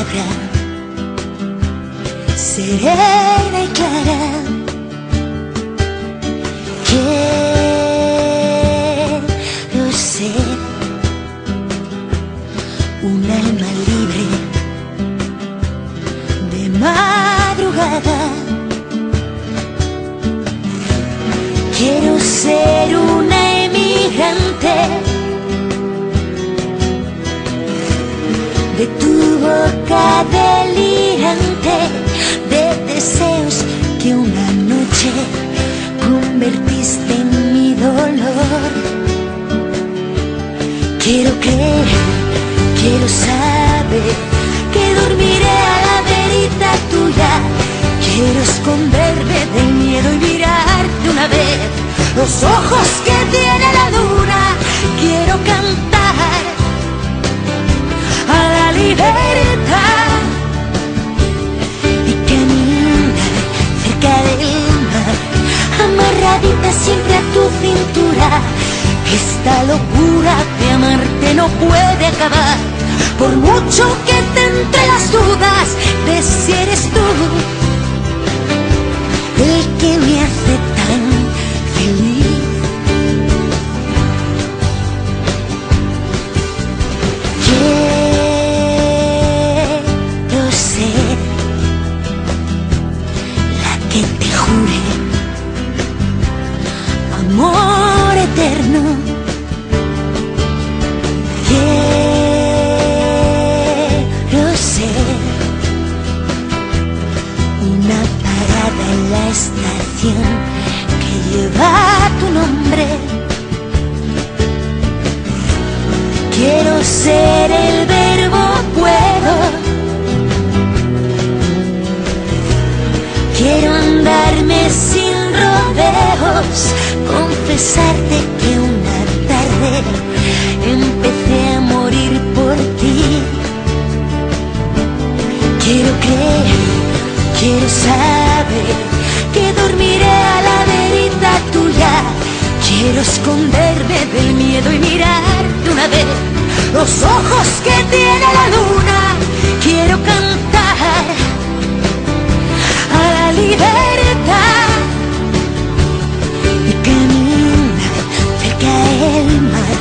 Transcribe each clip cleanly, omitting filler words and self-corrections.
aurora, serena y clara. Quiero ser un alma libre de madrugada. Quiero ser una emigrante de tu boca delirante, de deseos que una noche convertiste en mi dolor. Quiero creer, quiero saber que dormiré a la verita tuya. Quiero esconderme del miedo y mirar de una vez los ojos que tiene la luna. Quiero cantar a la libertad y caminar cerca del mar, amarradita siempre a tu cintura. Esta locura de amarte no puede acabar, por mucho que te entre las dudas de si eres tú el que me hace tan feliz. Quiero ser la que te jure amor eterno. Quiero ser una parada en la estación que lleva tu nombre. Quiero ser el verbo puedo. Quiero andarme sin rodeos, confesarte que una tarde empecé a morir por ti. Quiero creer, quiero saber que dormiré a la verita tuya. Quiero esconderme del miedo y mirar de una vez los ojos que tiene la luna. Quiero cantar a la libertad y caminar cerca del mar,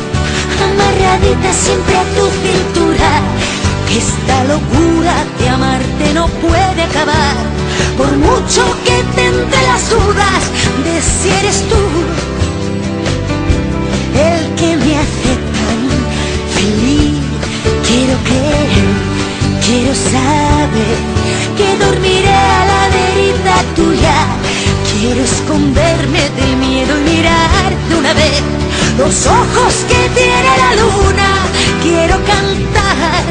amarradita siempre a tu cintura. Esta locura de amarte no puede acabar, por mucho que te entre las dudas de si eres tú el que me hace tan feliz. Quiero creer, quiero saber que dormiré a la verita tuya. Quiero esconderme del miedo y mirar de una vez los ojos que tiene la luna. Quiero cantar